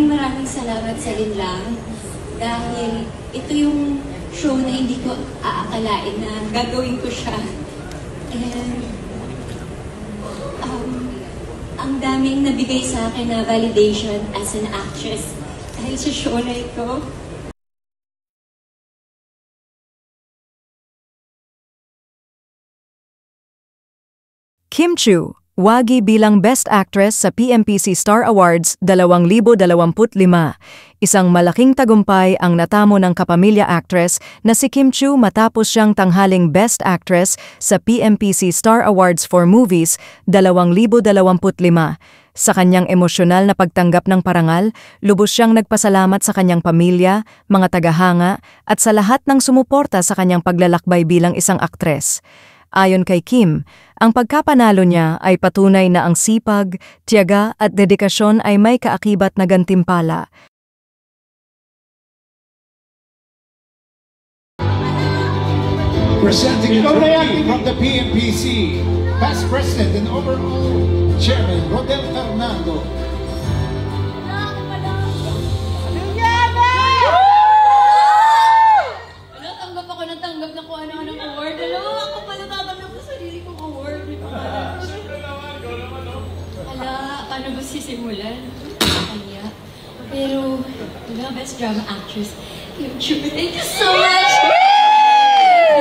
maraming salamat sa Linlang dahil ito yung show na hindi ko aakalain na gagawin ko siya. And ang daming nabigay sa akin na validation as an actress dahil sa show na ito. Kim Chiu, wagi bilang Best Actress sa PMPC Star Awards 2025. Isang malaking tagumpay ang natamo ng kapamilya actress na si Kim Chiu matapos siyang tanghaling Best Actress sa PMPC Star Awards for Movies 2025. Sa kanyang emosyonal na pagtanggap ng parangal, lubos siyang nagpasalamat sa kanyang pamilya, mga tagahanga, at sa lahat ng sumuporta sa kanyang paglalakbay bilang isang aktres. Ayon kay Kim, ang pagkapanalo niya ay patunay na ang sipag, tiyaga at dedikasyon ay may kaakibat na gantimpala. Presenting from the PMPC, Past President and overall Chairman Rodel Fernando. Tanggap na kung ano-ano ng award. Alam mo, ako pala tatanggap sa sarili kong award. Paano ba sisimulan? Kaya. Pero, best drama actress. Kim Chiu, thank you so much!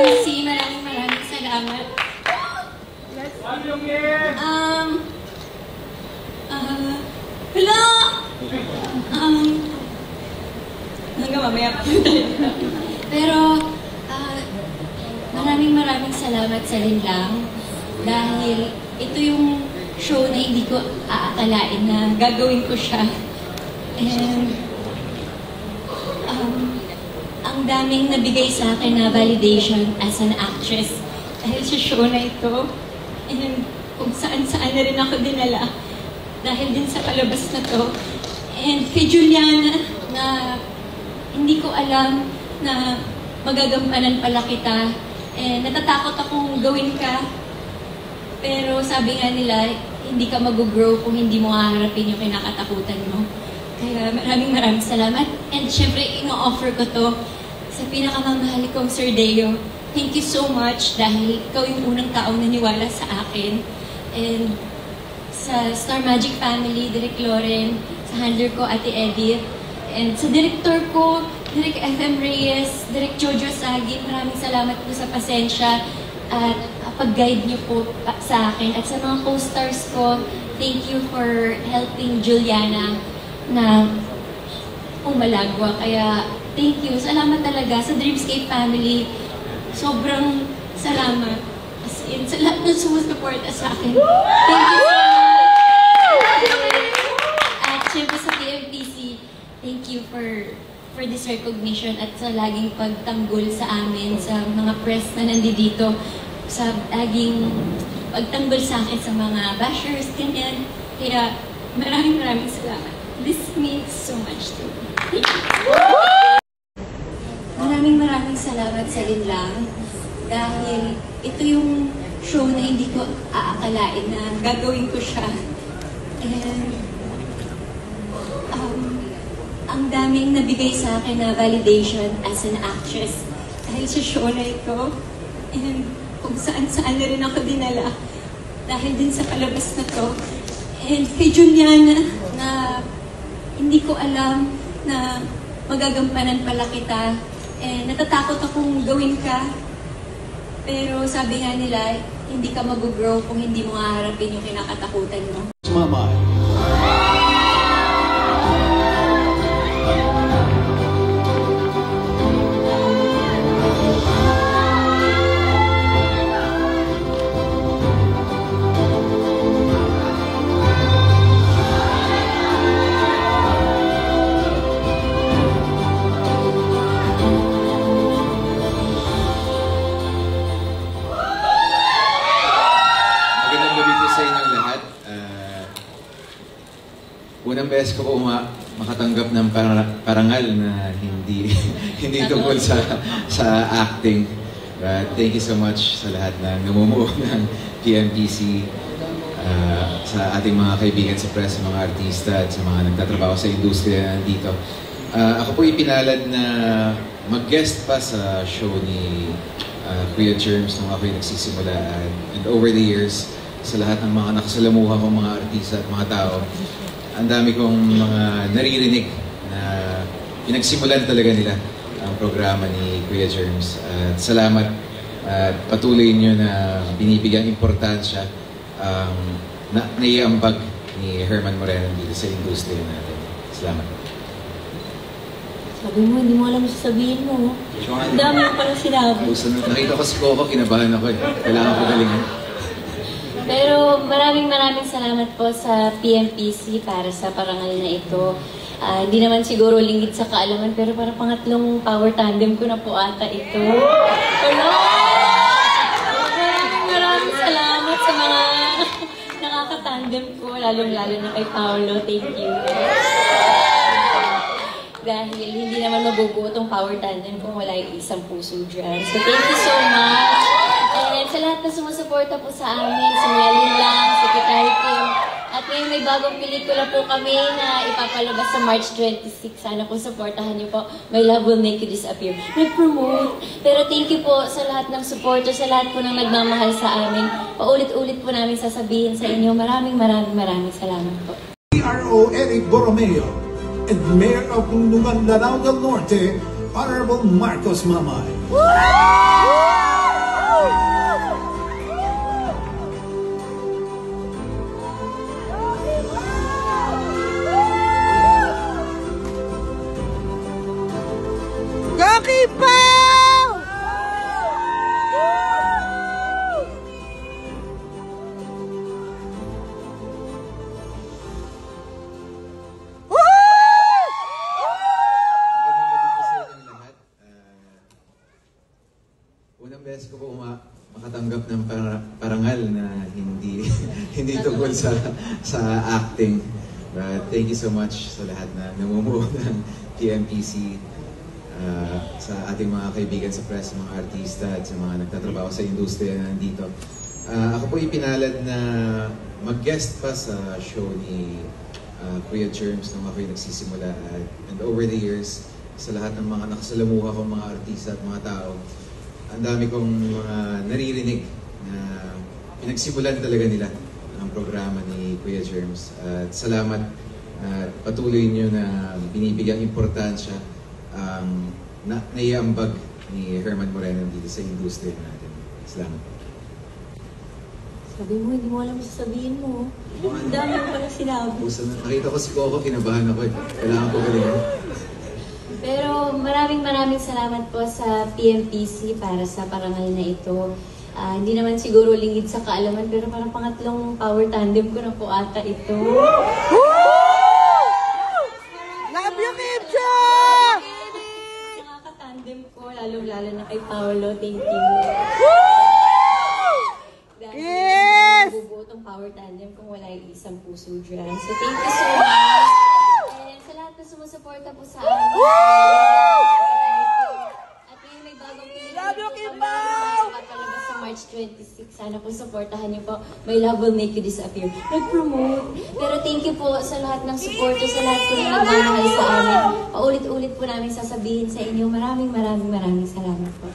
PC, maraming salamat. Hanggang mamaya pa tayo. Pero, maraming salamat sa Linlang dahil ito yung show na hindi ko aakalain na gagawin ko siya. And ang daming nabigay sa akin na validation as an actress dahil sa show na ito. And kung saan-saan na rin ako dinala dahil din sa palabas na to. And kay Juliana na hindi ko alam na magagampanan pala kita. Eh, natatakot akong gawin ka. Pero sabi nga nila, hindi ka mag-grow kung hindi mo haharapin yung kinakatakutan mo. Kaya maraming salamat. And syempre, ino-offer ko to sa pinakamamahal kong Sir Deo. Thank you so much dahil ikaw yung unang taong naniwala sa akin. And sa Star Magic family, Direk Loren, sa handler ko, Ate Edith, and sa director ko, Direk FM Reyes, Direk Jojo Sagi, maraming salamat po sa pasensya at pag-guide niyo po sa akin. At sa mga co-stars ko, thank you for helping Juliana na umalagwa. Kaya thank you. Salamat talaga sa Dreamscape family. Sobrang salamat. As in, sa lahat ng sumusuporta sa akin. Thank you so much. At syempre sa PMPC, thank you for this recognition at sa laging pagtanggol sa amin, sa mga press na nandito, sa laging pagtanggol sa akin sa mga bashers, ganyan. Kaya maraming salamat. This means so much to me. Thank you. Maraming salamat sa Linlang dahil ito yung show na hindi ko aakalain na gagawin ko siya. And ang daming nabigay sa akin na validation as an actress dahil sa show na ito. And kung saan-saan na rin ako dinala dahil din sa palabas na to. And kay Juliana na hindi ko alam na magagampanan pala kita. And natatakot akong gawin ka. Pero sabi nga nila, hindi ka mag-grow kung hindi mo haharapin yung kinakatakutan mo. Mama. Unang beses ko po makatanggap ng parangal na hindi tungkol sa acting. But thank you so much sa lahat na namumuo ng PMPC. sa ating mga kaibigan sa press, sa mga artista at sa mga nagtatrabaho sa industriya na nandito. Ako po ipinalad na mag-guest pa sa show ni Kuya Germs nung ako'y nagsisimula. And over the years, sa lahat ng mga nakasalamuha kong mga artista at mga tao, ang dami kong mga naririnig na pinagsimulan talaga nila ang programa ni Kuya Germs. At salamat at patuloy nyo na binibigyan importansya ang naiambag ni Herman Moreno dito sa industriya natin. Salamat. Sabi mo, hindi mo alam sasabihin mo. Ang dami mo parang sinabi. Nakita ko si Coco, kinabahan ako eh. Kailangan ko galingan. Pero maraming salamat po sa PMPC para sa parangal na ito. Hindi naman siguro lingid sa kaalaman, pero parang pangatlong power tandem ko na po ata ito. Hello! Maraming salamat sa mga nakakatandem ko, lalong-lalo na kay Paolo. Thank you. Dahil hindi naman mabubuo itong power tandem kung wala yung isang puso dyan. So thank you so much. And sa lahat na sumusuporta po sa amin, si Melin lang, si Secretary Kim. At ngayon may bagong pelikula po kami na ipapalabas sa March 26. Sana po supportahan niyo po. My Love Will Make You Disappear. Nag-promote. Pero thank you po sa lahat ng supporter, sa lahat po ng nagmamahal sa amin. Paulit-ulit po namin sasabihin sa inyo. Maraming salamat po. PRO Eric Borromeo and Mayor of Mindanao del Norte, Honorable Marcos Mamay. Goki Pao! Unang beses ko po makatanggap ng parangal na hindi tungkol sa acting. But thank you so much sa lahat na namumuo ng PMPC, sa ating mga kaibigan sa press, sa mga artista at sa mga nagtatrabaho sa industriya na nandito. Ako po ipinalad na mag-guest pa sa show ni Kuya Germs nung ako'y nagsisimula. And over the years, sa lahat ng mga nakasalamuha kong mga artista at mga tao, ang dami kong mga naririnig na pinagsimulan talaga nila ang programa ni Kuya Germs. At salamat at patuloy nyo na binibigyan importansya ang naiambag ni Herman Moreno dito sa industriya natin. Salamat. Sabi mo, hindi mo alam sasabihin mo. Ang dami mo parang sinabi. Nakita ko si Coco, kinabahan ako eh. Kailangan ko galingan. Pero maraming salamat po sa PMPC para sa parangal na ito. Hindi naman siguro lingid sa kaalaman, pero parang pangatlong power tandem ko na po ata ito. Love you, Kimcho! Nakakatandem ko, lalong-lalo na kay Paolo. Thank you. Yes! Mabubuo itong power tandem kung wala yung isang puso dyan. So thank you so much. And sa lahat na sumusuporta po sa amin. At ngayon may bagong pelikula po kami na ipapalabas sa March 26. Sana po supportahan niyo po. My Love Will Make You Disappear. Nag-promote. Pero thank you po sa lahat ng supporter, sa lahat po ng nagmamahal sa amin. Paulit-ulit po namin sasabihin sa inyo. Maraming salamat po.